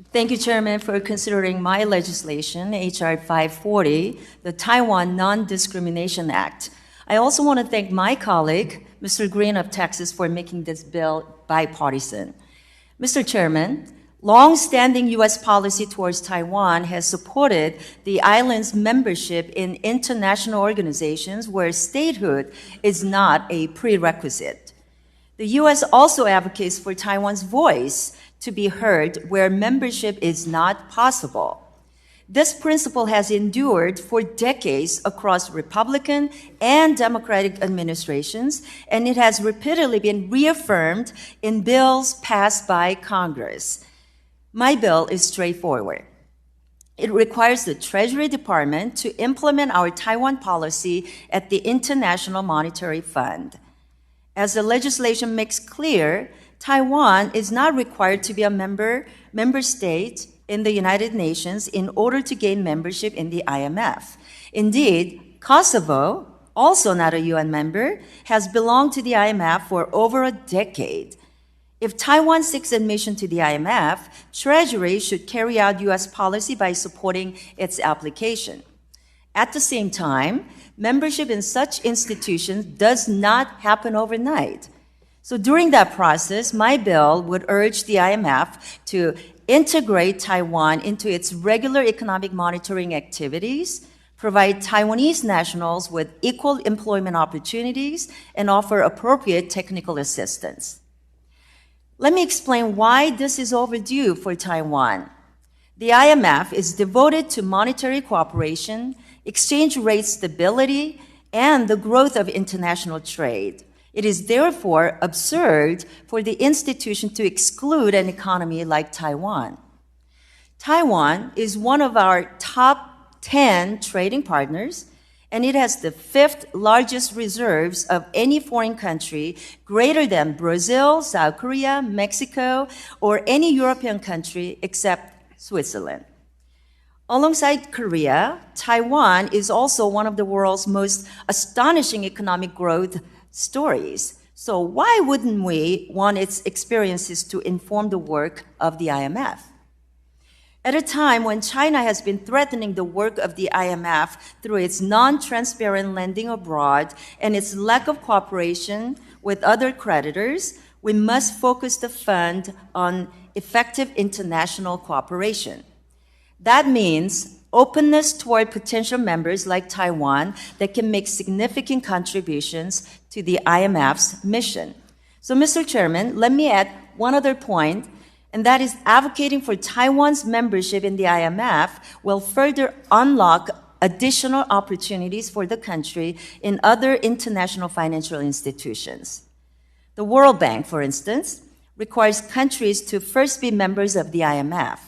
Thank you, Chairman, for considering my legislation, H.R. 540, the Taiwan Non-Discrimination Act. I also want to thank my colleague, Mr. Green of Texas, for making this bill bipartisan. Mr. Chairman, long-standing U.S. policy towards Taiwan has supported the island's membership in international organizations where statehood is not a prerequisite. The U.S. also advocates for Taiwan's voice to be heard where membership is not possible. This principle has endured for decades across Republican and Democratic administrations, and it has repeatedly been reaffirmed in bills passed by Congress. My bill is straightforward. It requires the Treasury Department to implement our Taiwan policy at the International Monetary Fund. As the legislation makes clear, Taiwan is not required to be a member state in the United Nations in order to gain membership in the IMF. Indeed, Kosovo, also not a UN member, has belonged to the IMF for over a decade. If Taiwan seeks admission to the IMF, Treasury should carry out U.S. policy by supporting its application. At the same time, membership in such institutions does not happen overnight. So during that process, my bill would urge the IMF to integrate Taiwan into its regular economic monitoring activities, provide Taiwanese nationals with equal employment opportunities, and offer appropriate technical assistance. Let me explain why this is overdue for Taiwan. The IMF is devoted to monetary cooperation, exchange rate stability, and the growth of international trade. It is therefore absurd for the institution to exclude an economy like Taiwan. Taiwan is one of our top 10 trading partners, and it has the 5th largest reserves of any foreign country, greater than Brazil, South Korea, Mexico, or any European country except Switzerland. Alongside Korea, Taiwan is also one of the world's most astonishing economic growth stories. So why wouldn't we want its experiences to inform the work of the IMF? At a time when China has been threatening the work of the IMF through its non-transparent lending abroad and its lack of cooperation with other creditors, we must focus the fund on effective international cooperation. That means openness toward potential members like Taiwan that can make significant contributions to the IMF's mission. So, Mr. Chairman, let me add one other point, and that is advocating for Taiwan's membership in the IMF will further unlock additional opportunities for the country in other international financial institutions. The World Bank, for instance, requires countries to first be members of the IMF.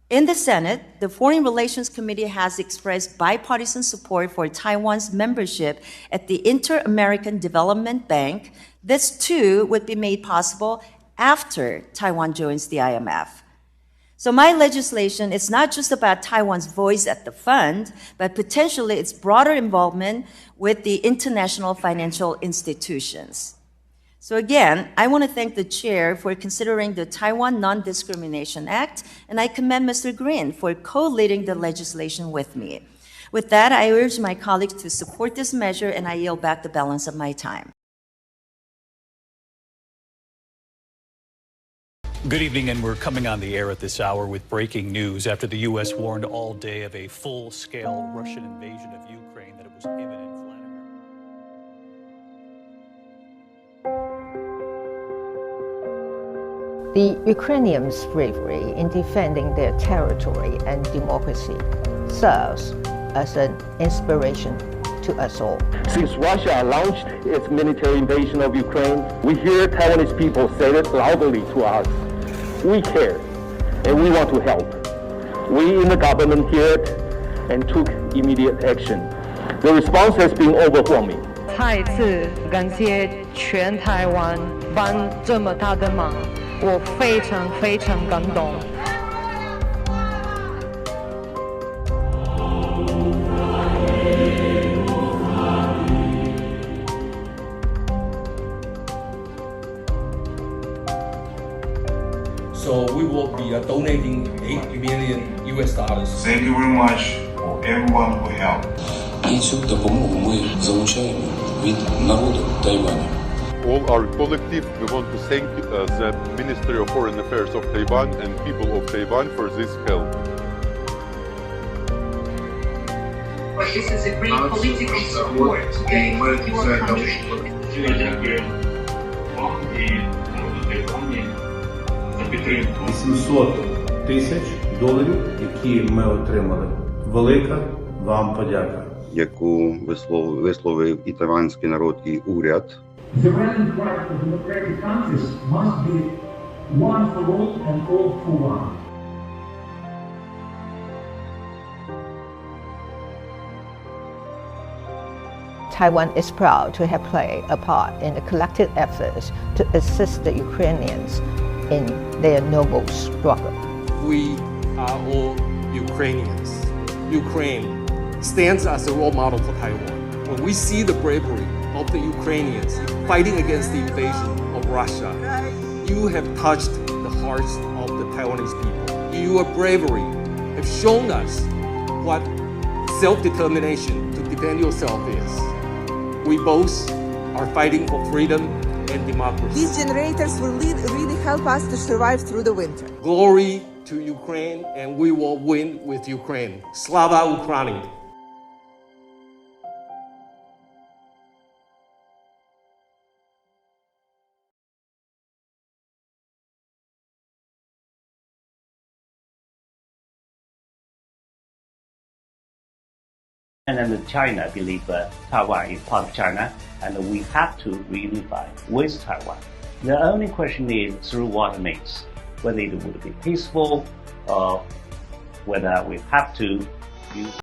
In the Senate, the Foreign Relations Committee has expressed bipartisan support for Taiwan's membership at the Inter-American Development Bank. This, too, would be made possible after Taiwan joins the IMF. So my legislation is not just about Taiwan's voice at the fund, but potentially its broader involvement with the international financial institutions. So again, I want to thank the chair for considering the Taiwan Non-Discrimination Act, and I commend Mr. Green for co-leading the legislation with me. With that, I urge my colleagues to support this measure, and I yield back the balance of my time. Good evening, and we're coming on the air at this hour with breaking news after the U.S. warned all day of a full-scale Russian invasion of Ukraine, that it was imminent. The Ukrainians' bravery in defending their territory and democracy serves as an inspiration to us all. Since Russia launched its military invasion of Ukraine, we hear Taiwanese people say it loudly to us. We care, and we want to help. We in the government hear it and took immediate action. The response has been overwhelming. 再一次感谢全台湾帮这么大的忙，我非常非常感动。So we will be donating $8 million. Thank you very much for everyone who helped. І цю допомогу ми залучаємо від народу Тайваню. All our collective, we want to thank the Ministry of Foreign Affairs of Taiwan and people of Taiwan for this help. But this is a great political support to get your country. Дякую вам і народу Тайвані за підтримку. $800,000, які ми отримали. Велика вам подяка. Яку висловив і тайванський народ, і уряд. The relevant part of democratic countries must be one for all and all for one. Taiwan is proud to have played a part in the collective efforts to assist the Ukrainians in their noble struggle. We are all Ukrainians. Ukraine stands as a role model for Taiwan. When we see the bravery of the Ukrainians fighting against the invasion of Russia, you have touched the hearts of the Taiwanese people. Your bravery have shown us what self-determination to defend yourself is. We both are fighting for freedom and democracy. These generators will really help us to survive through the winter. Glory to Ukraine, and we will win with Ukraine. Slava Ukraini! And then China believe Taiwan is part of China, and we have to reunify with Taiwan. The only question is through what means, whether it would be peaceful or whether we have to use